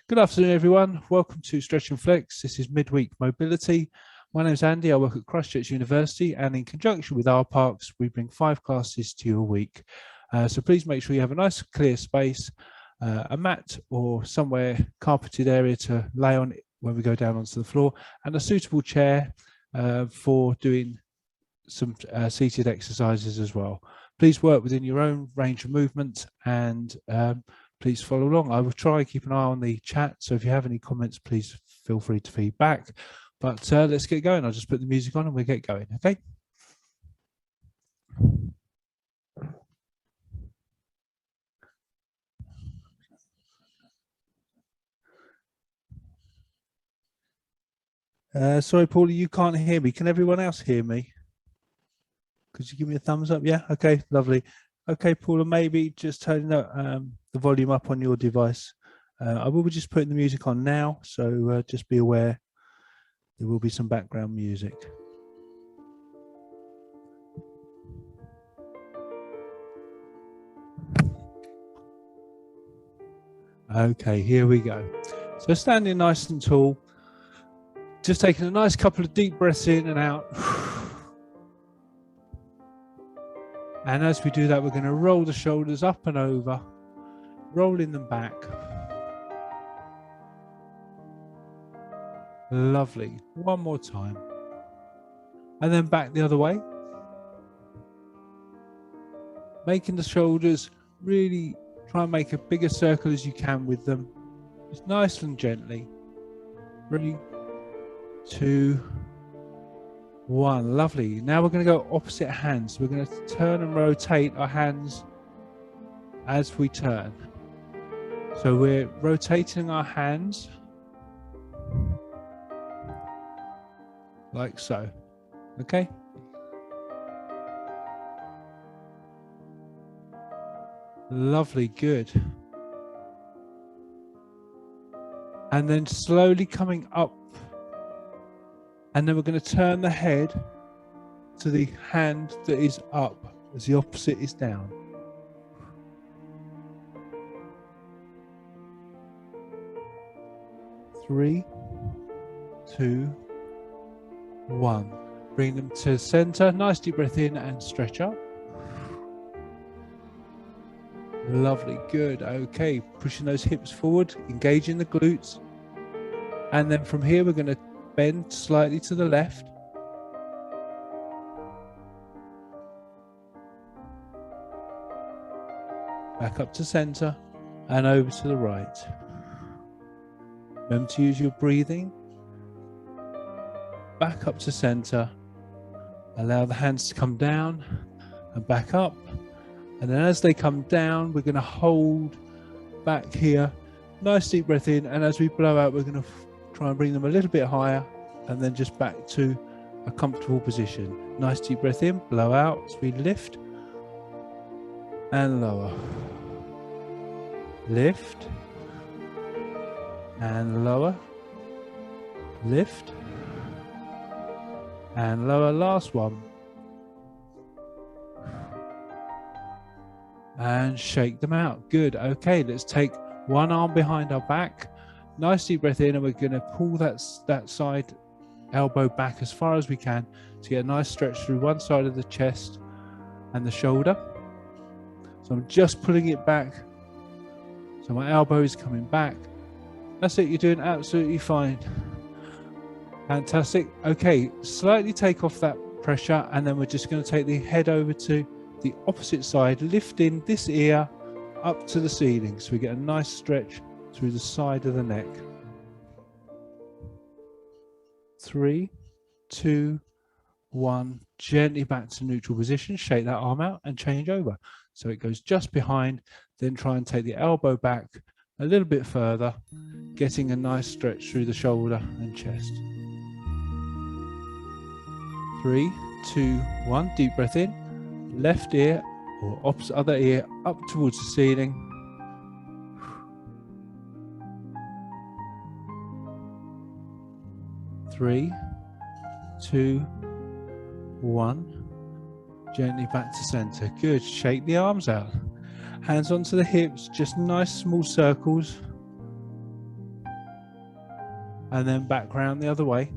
Good afternoon, everyone. Welcome to Stretch and Flex. This is Midweek Mobility. My name is Andy. I work at Christchurch University, and in conjunction with our parks, we bring 5 classes to you a week. So please make sure you have a nice clear space, a mat or somewhere carpeted area to lay on when we go down onto the floor, and a suitable chair for doing some seated exercises as well. Please work within your own range of movement and please follow along. I will try and keep an eye on the chat, so if you have any comments, please feel free to feedback. But let's get going. I'll just put the music on and we'll get going, okay? Sorry, Paulie, you can't hear me. Can everyone else hear me? Could you give me a thumbs up? Yeah, okay, lovely. Okay, Paula, maybe just turn the volume up on your device. I will be just putting the music on now, so just be aware there will be some background music. Okay, here we go. So standing nice and tall, just taking a nice couple of deep breaths in and out. And as we do that, we're going to roll the shoulders up and over, rolling them back. Lovely. One more time. And then back the other way. Making the shoulders really try and make a bigger circle as you can with them. Just nice and gently. 3, 2, 1. Lovely. Now we're going to go opposite hands. We're going to turn and rotate our hands as we turn. So we're rotating our hands like so. Okay? Lovely, good. And then slowly coming up. And then we're going to turn the head to the hand that is up as the opposite is down. Three, 2, 1. Bring them to the center. Nice deep breath in and stretch up. Lovely, good. Okay, pushing those hips forward, engaging the glutes. And then from here, we're going to bend slightly to the left. Back up to center and over to the right. Remember to use your breathing. Back up to center. Allow the hands to come down and back up. And then as they come down, we're going to hold back here. Nice deep breath in. And as we blow out, we're going to try and bring them a little bit higher and then just back to a comfortable position. Nice deep breath in, blow out as we lift and lower. Lift and lower. Lift and lower. Last one. And shake them out. Good. Okay, let's take one arm behind our back. Nice deep breath in, and we're going to pull that side elbow back as far as we can to get a nice stretch through one side of the chest and the shoulder. So I'm just pulling it back. So my elbow is coming back. That's it. You're doing absolutely fine. Fantastic. Okay, slightly take off that pressure, and then we're just going to take the head over to the opposite side, lifting this ear up to the ceiling so we get a nice stretch through the side of the neck. 3, 2, 1. Gently back to neutral position. Shake that arm out and change over. So it goes just behind. Then try and take the elbow back a little bit further, getting a nice stretch through the shoulder and chest. 3, 2, 1. Deep breath in. Left ear or opposite other ear up towards the ceiling. Three, 2, 1. Gently back to center. Good. Shake the arms out. Hands onto the hips. Just nice small circles. and then back round the other way.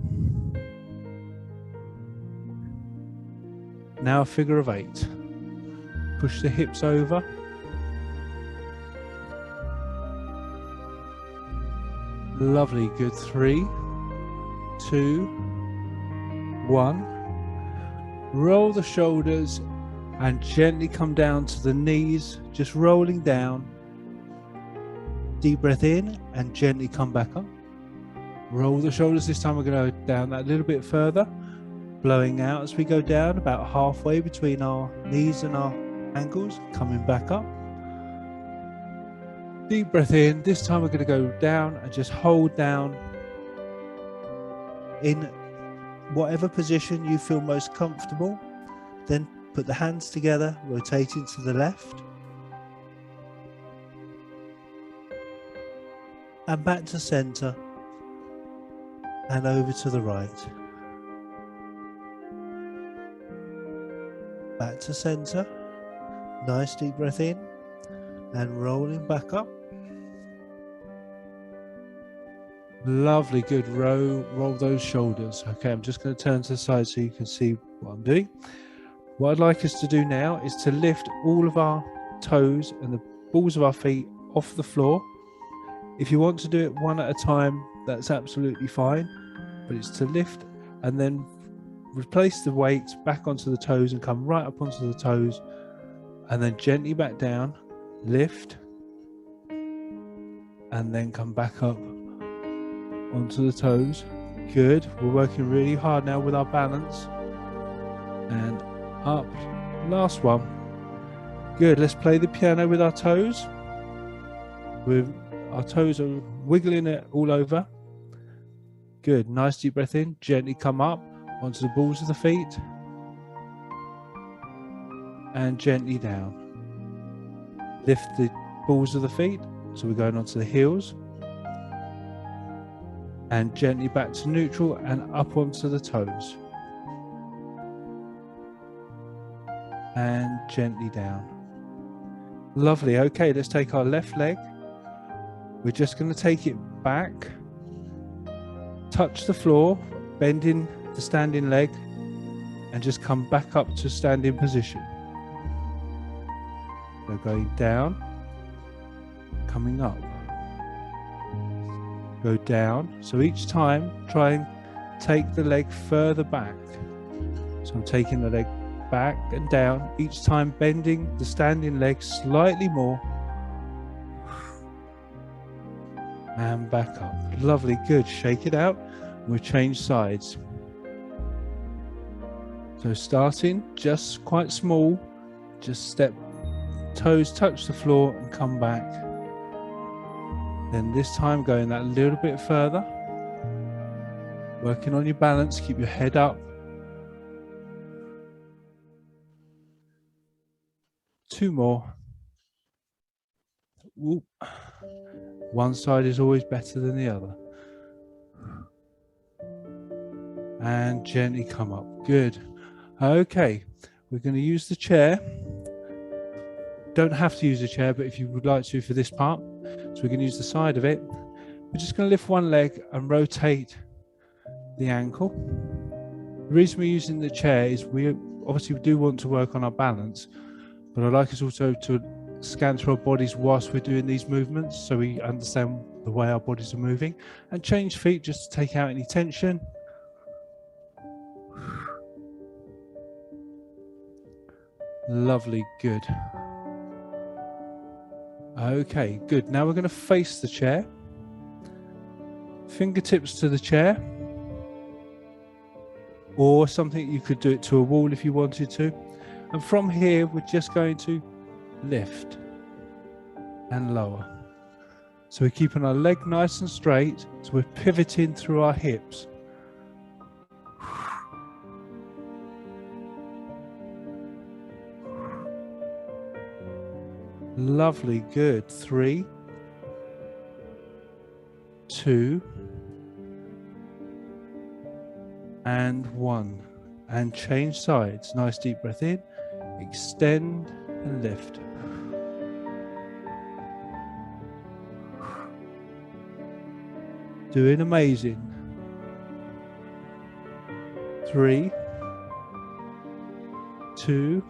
Now a figure of 8. Push the hips over. Lovely, good. 3, 2, 1. Roll the shoulders and gently come down to the knees, just rolling down. Deep breath in and gently come back up. Roll the shoulders. This time we're going to go down that a little bit further, blowing out as we go down, about halfway between our knees and our ankles, coming back up. Deep breath in. This time we're going to go down and just hold down in whatever position you feel most comfortable. Then put the hands together, rotating to the left and back to center and over to the right. Back to center. Nice deep breath in and rolling back up. Lovely, good. Roll those shoulders. Okay, I'm just going to turn to the side so you can see what I'm doing. What I'd like us to do now is to lift all of our toes and the balls of our feet off the floor. If you want to do it one at a time, that's absolutely fine, but it's to lift and then replace the weight back onto the toes and come right up onto the toes, and then gently back down, lift, and then come back up onto the toes. Good. We're working really hard now with our balance. And up. Last one. Good. Let's play the piano with our toes. Our toes are wiggling it all over. Good. Nice deep breath in. Gently come up onto the balls of the feet. And gently down. Lift the balls of the feet. So we're going onto the heels. And gently back to neutral and up onto the toes. And gently down. Lovely. Okay, let's take our left leg. We're just going to take it back, touch the floor, bending the standing leg, and just come back up to standing position. So going down, coming up. Go down. So each time, try and take the leg further back. So I'm taking the leg back and down, each time bending the standing leg slightly more. And back up. Lovely, good. Shake it out. We'll change sides. So starting just quite small, just step, toes touch the floor and come back. Then this time going that little bit further. Working on your balance, keep your head up. 2 more. Whoop. One side is always better than the other. And gently come up. Good. Okay, we're going to use the chair. Don't have to use a chair, but if you would like to for this part. So we're going to use the side of it. We're just going to lift one leg and rotate the ankle. The reason we're using the chair is we obviously do want to work on our balance, but I'd like us also to scan through our bodies whilst we're doing these movements so we understand the way our bodies are moving, and change feet just to take out any tension. Lovely, good. Okay, good. Now we're going to face the chair. Fingertips to the chair. Or something, you could do it to a wall if you wanted to. And from here, we're just going to lift and lower. So we're keeping our leg nice and straight. So we're pivoting through our hips. Lovely, good. 3, 2, and 1. And change sides. Nice deep breath in. Extend and lift. Doing amazing. 3, 2,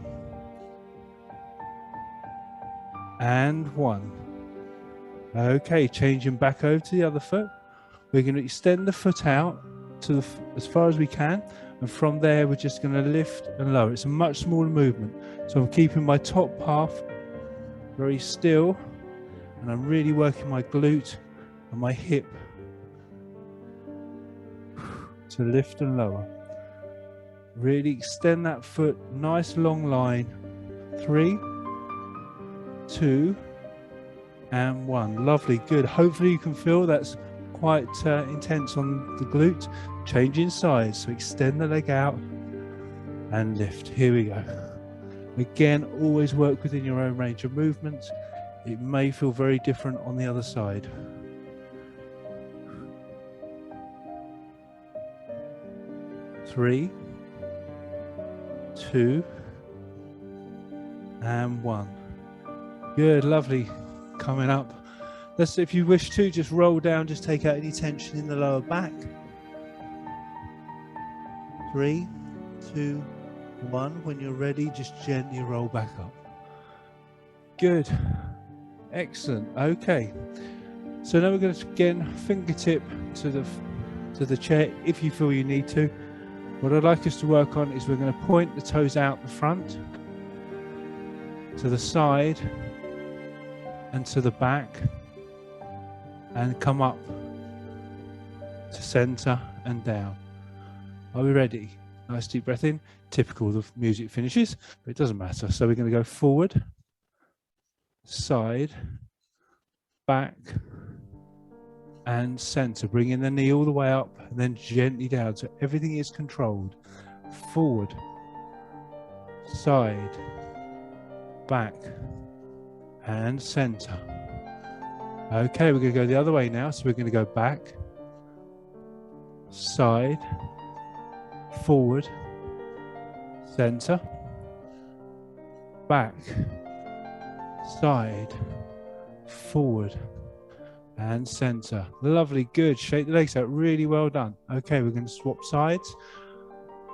and 1. Okay, changing back over to the other foot. We're going to extend the foot out to as far as we can, and from there we're just going to lift and lower. It's a much smaller movement, so I'm keeping my top half very still, and I'm really working my glute and my hip to lift and lower. Really extend that foot, nice long line. 3, 2, and 1. Lovely, good. Hopefully you can feel that's quite intense on the glute. Changing sides, so extend the leg out and lift. Here we go. Again, always work within your own range of movement. It may feel very different on the other side. 3, 2, and 1. Good, lovely. Coming up. Let's, if you wish to, just roll down, just take out any tension in the lower back. 3, 2, 1. When you're ready, just gently roll back up. Good. Excellent. Okay. So now we're going to again fingertip to the chair if you feel you need to. What I'd like us to work on is we're going to point the toes out the front, to the side, and to the back, and come up to center and down. Are we ready? Nice deep breath in. Typical, the music finishes, but it doesn't matter. So we're going to go forward, side, back, and center. Bringing the knee all the way up and then gently down, so everything is controlled. Forward, side, back, and center. Okay, we're going to go the other way now. So we're going to go back, side, forward, center, back, side, forward, and center. Lovely, good. Shake the legs out. Really well done. Okay, we're going to swap sides.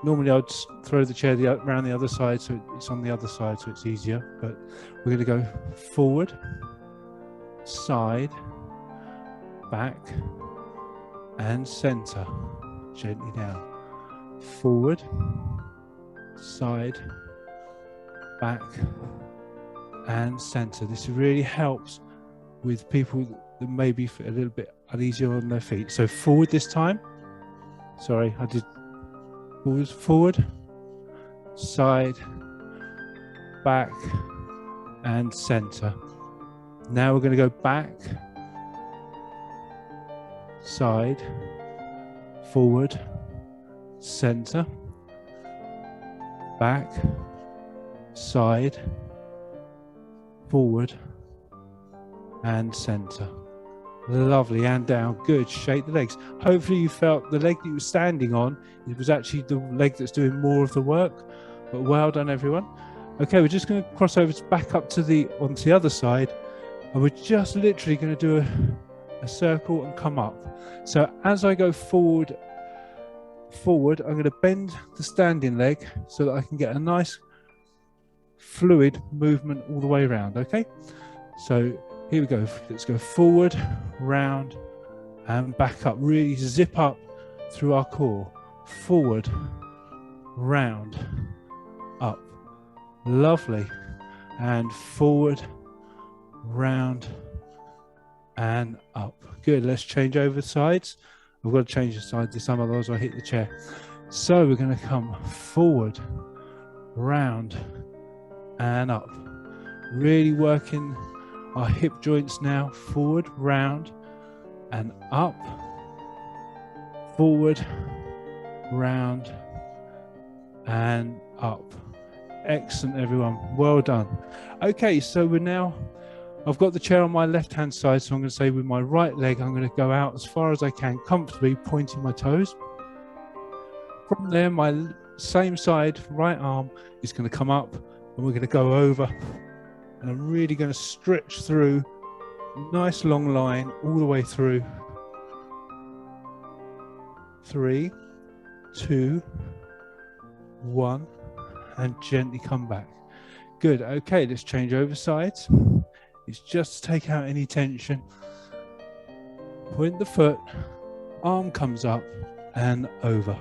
Normally I'd throw the chair around the other side, so it's on the other side, so it's easier. But we're going to go forward, side, back, and center. Gently down. Forward, side, back, and center. This really helps with people that may be a little bit uneasy on their feet. So forward this time. Sorry, I did forward, side, back, and center. Now we're going to go back, side, forward, center, back, side, forward, and center. Lovely, and down. Good. Shake the legs. Hopefully you felt the leg that you were standing on, it was actually the leg that's doing more of the work. But well done, everyone. Okay, we're just going to cross over back up to onto the other side, and we're just literally going to do a circle and come up. So as I go forward, I'm going to bend the standing leg so that I can get a nice fluid movement all the way around. Okay, so here we go. Let's go forward, round, and back up. Really zip up through our core. Forward, round, up. Lovely. And forward, round, and up. Good. Let's change over sides. I've got to change the side this time, otherwise I'll hit the chair. So we're going to come forward, round, and up. Really working our hip joints now. Forward, round, and up. Forward, round, and up. Excellent, everyone. Well done. Okay, so I've got the chair on my left hand side, so I'm going to say with my right leg I'm going to go out as far as I can comfortably, pointing my toes. From there, my same side right arm is going to come up, and we're going to go over, and I'm really going to stretch through, nice long line all the way through, 3, 2, 1, and gently come back. Good. Okay, let's change over sides. It's just to take out any tension. Point the foot, arm comes up and over.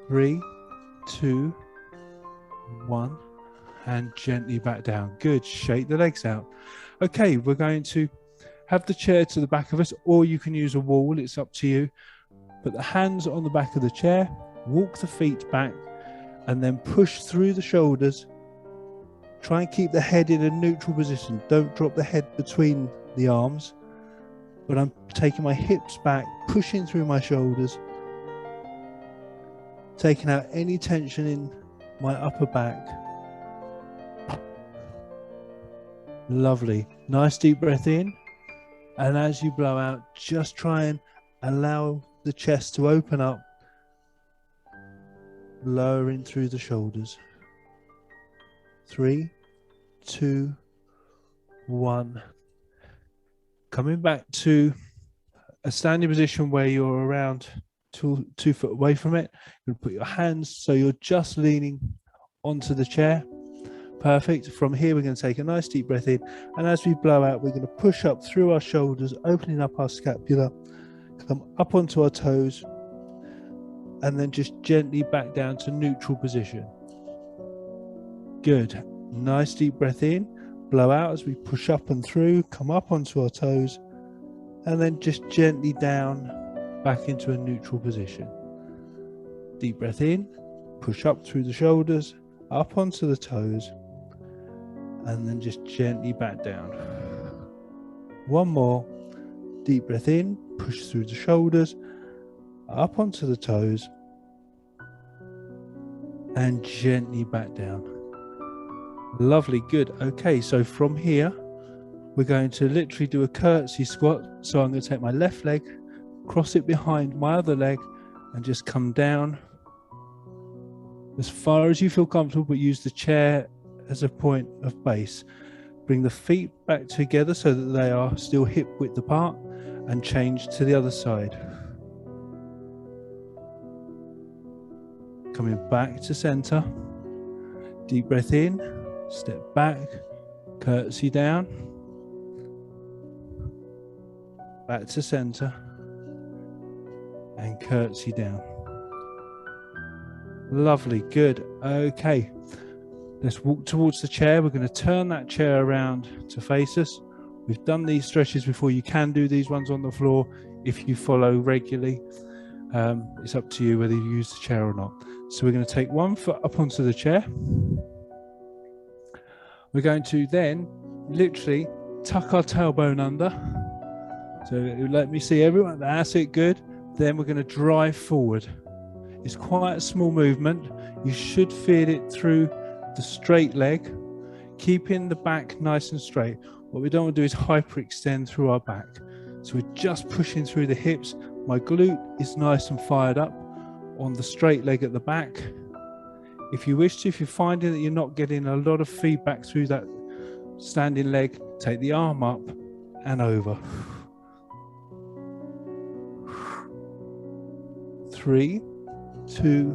3, 2, 1, and gently back down. Good. Shake the legs out. Okay, we're going to have the chair to the back of us, or you can use a wall. It's up to you. Put the hands on the back of the chair, walk the feet back, and then push through the shoulders. Try and keep the head in a neutral position. Don't drop the head between the arms, but I'm taking my hips back, pushing through my shoulders, taking out any tension in my upper back. Lovely. Nice deep breath in. And as you blow out, just try and allow the chest to open up, lowering through the shoulders. 3, 2, 1. Coming back to a standing position where you're around 2 foot away from it. You're going to put your hands so you're just leaning onto the chair. Perfect. From here, we're going to take a nice deep breath in. And as we blow out, we're going to push up through our shoulders, opening up our scapula, come up onto our toes, and then just gently back down to neutral position. Good. Nice deep breath in, blow out as we push up and through, come up onto our toes, and then just gently down back into a neutral position. Deep breath in, push up through the shoulders, up onto the toes, and then just gently back down. One more. Deep breath in, push through the shoulders, up onto the toes, and gently back down. Lovely, good. Okay, so from here, we're going to literally do a curtsy squat. So I'm going to take my left leg, cross it behind my other leg, and just come down as far as you feel comfortable, but use the chair as a point of base. Bring the feet back together so that they are still hip width apart, and change to the other side. Coming back to center. Deep breath in, step back, curtsy down, back to center, and curtsy down. Lovely, good. Okay, let's walk towards the chair. We're going to turn that chair around to face us. We've done these stretches before. You can do these ones on the floor if you follow regularly. It's up to you whether you use the chair or not. So we're going to take one foot up onto the chair. We're going to then literally tuck our tailbone under. So let me see everyone. That's it, good. Then we're going to drive forward. It's quite a small movement. You should feel it through the straight leg, keeping the back nice and straight. What we don't want to do is hyperextend through our back. So we're just pushing through the hips. My glute is nice and fired up on the straight leg at the back. If you wish to, if you're finding that you're not getting a lot of feedback through that standing leg, take the arm up and over. 3, 2,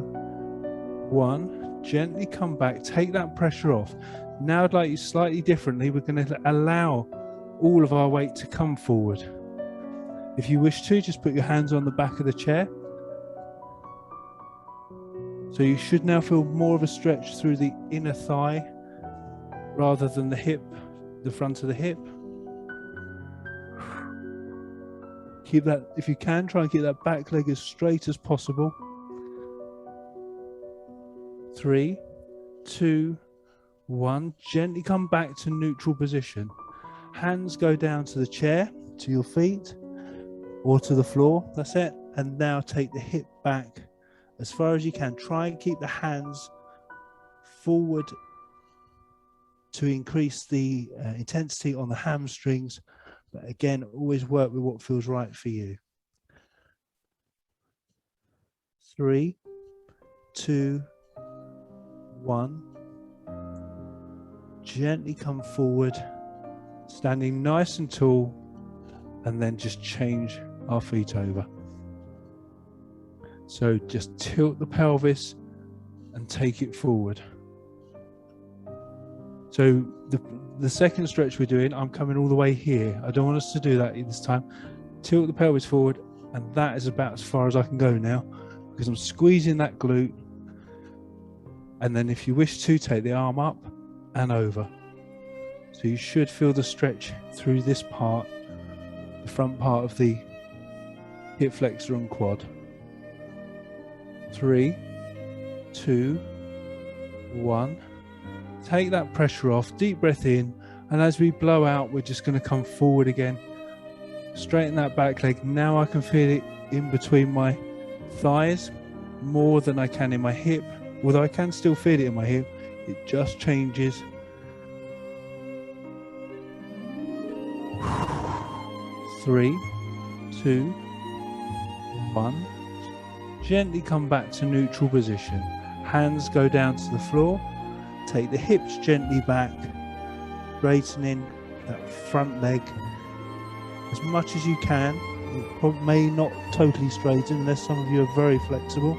1. Gently come back, take that pressure off. Now I'd like you slightly differently. We're going to allow all of our weight to come forward. If you wish to, just put your hands on the back of the chair. So you should now feel more of a stretch through the inner thigh rather than the hip, the front of the hip. Keep that, if you can, try and get that back leg as straight as possible. 3, 2, 1. Gently come back to neutral position. Hands go down to the chair, to your feet, or to the floor. That's it. And now take the hip back as far as you can. Try and keep the hands forward to increase the intensity on the hamstrings. But again, always work with what feels right for you. 3, 2, 1. Gently come forward, standing nice and tall, and then just change our feet over. So just tilt the pelvis and take it forward. So the second stretch we're doing, I'm coming all the way here. I don't want us to do that this time. Tilt the pelvis forward, and that is about as far as I can go now, because I'm squeezing that glute. And then if you wish to, take the arm up and over. So you should feel the stretch through this part, the front part of the hip flexor and quad. 3, 2, 1. Take that pressure off, deep breath in, and as we blow out, we're just going to come forward again. Straighten that back leg. Now I can feel it in between my thighs more than I can in my hip. Although I can still feel it in my hip, it just changes. 3, 2, 1. Gently come back to neutral position. Hands go down to the floor. Take the hips gently back, straightening that front leg as much as you can. You may not totally straighten unless some of you are very flexible.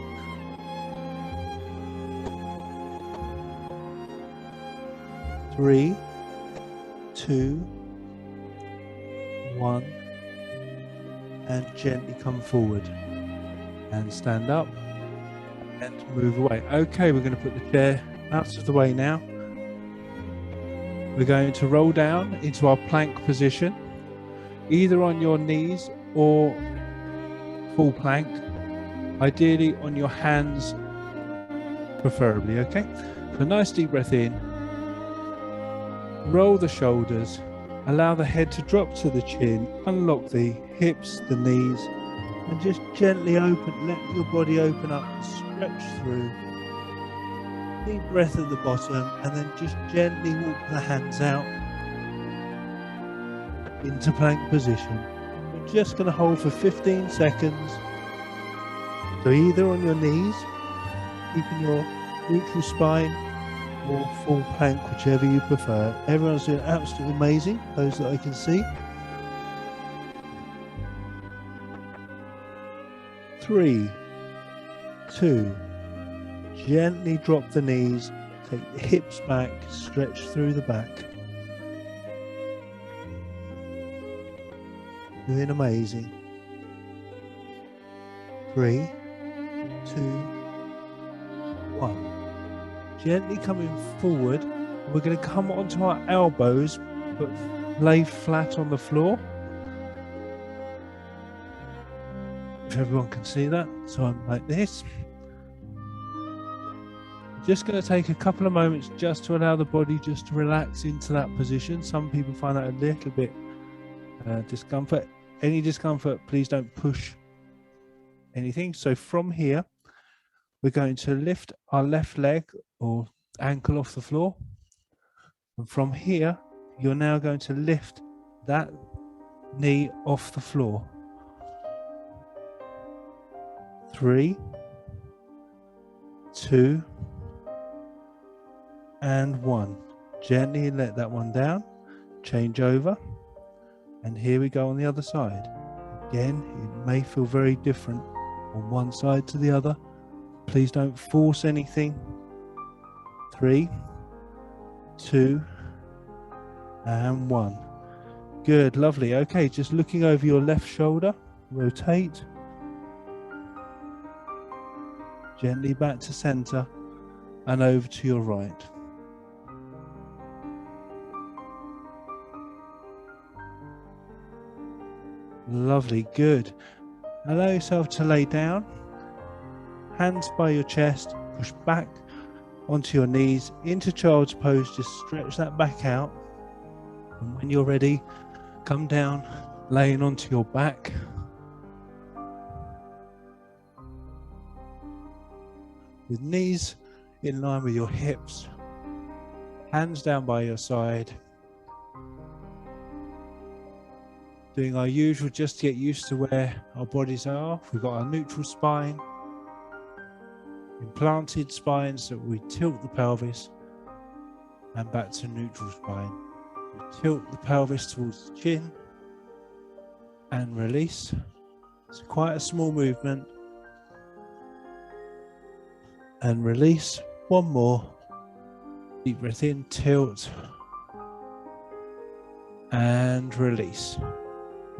3, 2, 1, and gently come forward and stand up and move away. Okay, we're going to put the chair out of the way now. We're going to roll down into our plank position, either on your knees or full plank, ideally on your hands preferably. Okay, so nice deep breath in, roll the shoulders, allow the head to drop to the chin, unlock the hips, the knees, and just gently open, let your body open up and stretch through. Deep breath at the bottom, and then just gently walk the hands out into plank position. We're just going to hold for 15 seconds. So either on your knees, keeping your neutral spine, or full plank, whichever you prefer. Everyone's doing absolutely amazing, those that I can see. 3, 2, gently drop the knees, take the hips back, stretch through the back. Doing amazing. 3, 2, 1. Gently coming forward, we're going to come onto our elbows, but lay flat on the floor. If everyone can see that, so I'm like this. Just going to take a couple of moments just to allow the body just to relax into that position. Some people find that a little bit discomfort. Any discomfort, please don't push anything. So from here, we're going to lift our left leg or ankle off the floor. And from here, you're now going to lift that knee off the floor. 3, 2, and 1. Gently let that one down, change over, and here we go on the other side. Again, it may feel very different on one side to the other. Please don't force anything. 3, 2, and 1. Good, lovely. Okay, just looking over your left shoulder, rotate. Gently back to center and over to your right. Lovely, good. Allow yourself to lay down. Hands by your chest, push back onto your knees into child's pose. Just stretch that back out. And when you're ready, come down, laying onto your back. With knees in line with your hips, hands down by your side. Doing our usual just to get used to where our bodies are. We've got our neutral spine, implanted spine, so we tilt the pelvis and back to neutral spine. We tilt the pelvis towards the chin and release. It's quite a small movement. And release. One more. Deep breath in, tilt. And release.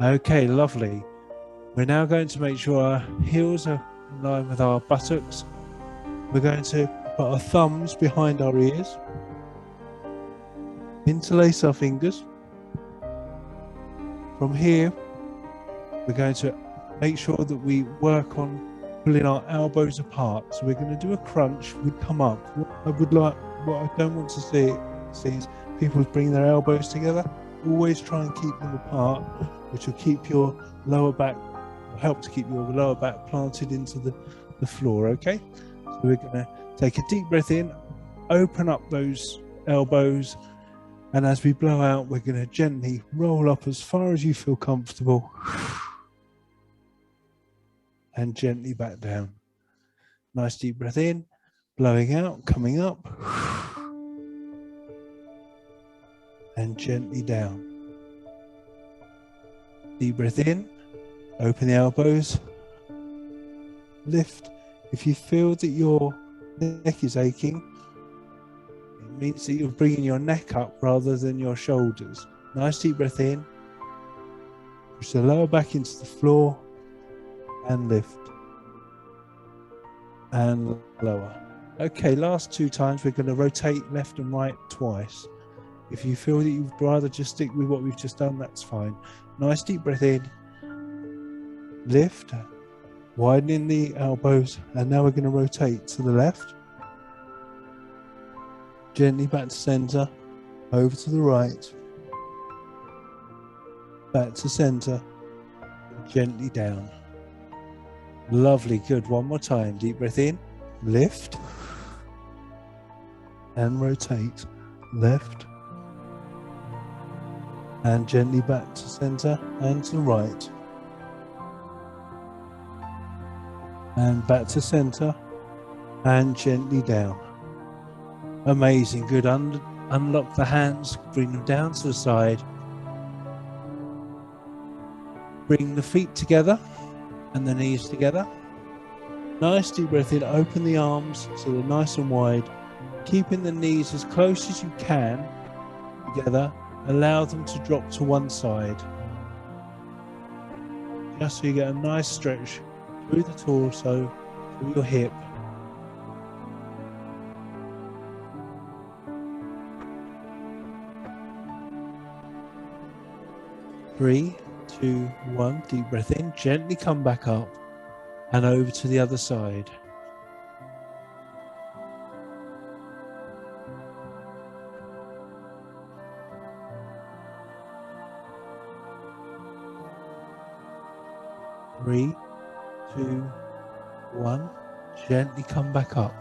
Okay, lovely. We're now going to make sure our heels are in line with our buttocks. We're going to put our thumbs behind our ears. Interlace our fingers. From here, we're going to make sure that we work on pulling our elbows apart. So we're going to do a crunch. We come up. What I don't want to see is people bring their elbows together. Always try and keep them apart, which will keep your lower back, help to keep your lower back planted into the floor. Okay, so we're going to take a deep breath in, open up those elbows, and as we blow out, we're going to gently roll up as far as you feel comfortable. And gently back down. Nice deep breath in, blowing out, coming up. And gently down. Deep breath in, open the elbows, lift. If you feel that your neck is aching, it means that you're bringing your neck up rather than your shoulders. Nice deep breath in, push the lower back into the floor, and lift and lower. Okay, last 2 times we're going to rotate left and right twice. If you feel that you'd rather just stick with what we've just done, that's fine. Nice deep breath in, lift, widening the elbows, and now we're going to rotate to the left, gently back to center, over to the right, back to center, and gently down. Lovely, good. One more time. Deep breath in, lift, and rotate, left, and gently back to center and to the right, and back to center, and gently down. Amazing, good. Unlock the hands, bring them down to the side, bring the feet together and the knees together. Nice deep breath in, open the arms so they're nice and wide, keeping the knees as close as you can together. Allow them to drop to one side, just so you get a nice stretch through the torso, through your hip. Three, 2, 1, deep breath in, gently come back up and over to the other side. Three, 2, 1, gently come back up.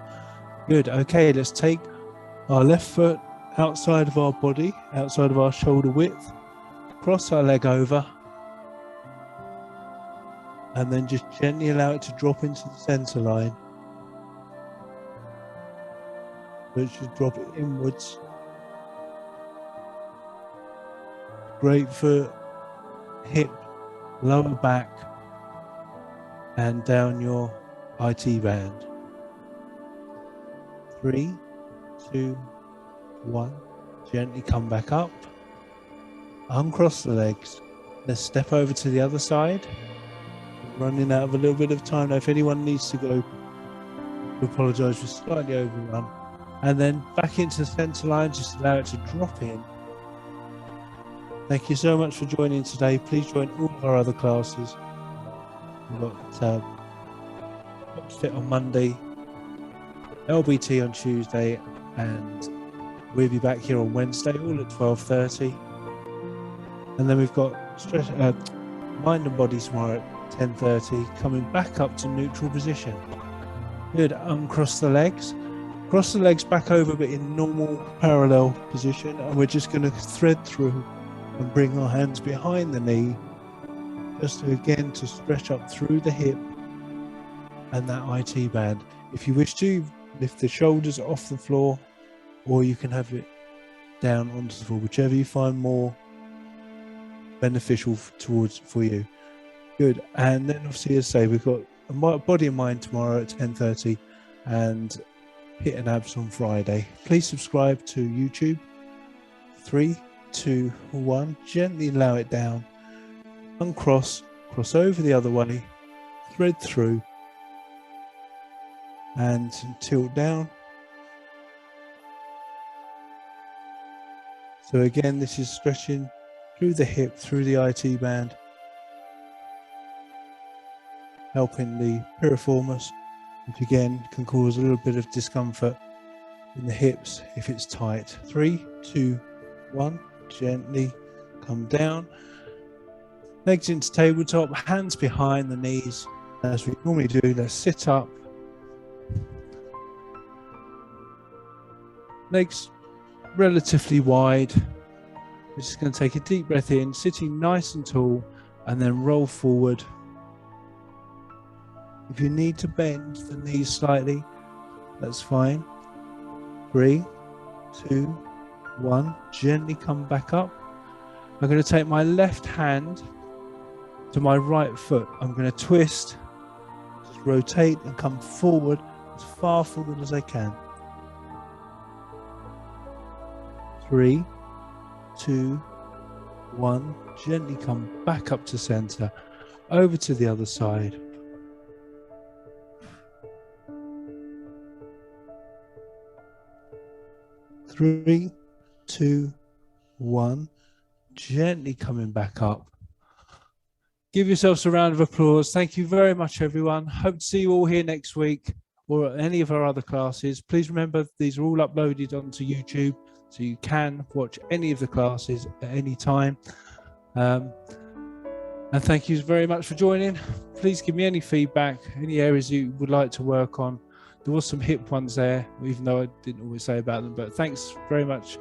Good. Okay, let's take our left foot outside of our body, outside of our shoulder width, cross our leg over, and then just gently allow it to drop into the center line. So it should drop it inwards. Great for hip, lower back, and down your IT band. 3, 2, 1. Gently come back up. Uncross the legs. Let's step over to the other side. Running out of a little bit of time now. If anyone needs to go, I apologise for slightly overrun. And then back into the centre line, just allow it to drop in. Thank you so much for joining today. Please join all of our other classes. We've got Fit on Monday, LBT on Tuesday, and we'll be back here on Wednesday, all at 12:30. And then we've got Mind and Body tomorrow at 10:30, coming back up to neutral position. Good. Uncross the legs. Cross the legs back over, but in normal parallel position. And we're just going to thread through and bring our hands behind the knee, just to, again, to stretch up through the hip and that IT band. If you wish to, lift the shoulders off the floor, or you can have it down onto the floor, whichever you find more beneficial for you. Good. And then obviously, as I say, we've got a body and mind tomorrow at 10:30 and hit and abs on Friday. Please subscribe to YouTube. 3, 2, 1. Gently allow it down. Uncross, cross over the other way, thread through, and tilt down. So again, this is stretching through the hip, through the IT band, helping the piriformis, which again can cause a little bit of discomfort in the hips if it's tight. 3, 2, 1. Gently come down. Legs into tabletop, hands behind the knees. As we normally do, let's sit up. Legs relatively wide. We're just going to take a deep breath in, sitting nice and tall, and then roll forward. If you need to bend the knees slightly, that's fine. 3, 2, 1. Gently come back up. I'm going to take my left hand to my right foot. I'm going to twist, just rotate and come forward, as far forward as I can. 3, 2, 1. Gently come back up to center, over to the other side. Three, 2, 1. Gently coming back up. Give yourselves a round of applause. Thank you very much, everyone. Hope to see you all here next week or at any of our other classes. Please remember these are all uploaded onto YouTube, so you can watch any of the classes at any time. And thank you very much for joining. Please give me any feedback, any areas you would like to work on. There was some hip ones there, even though I didn't always say about them, but thanks very much.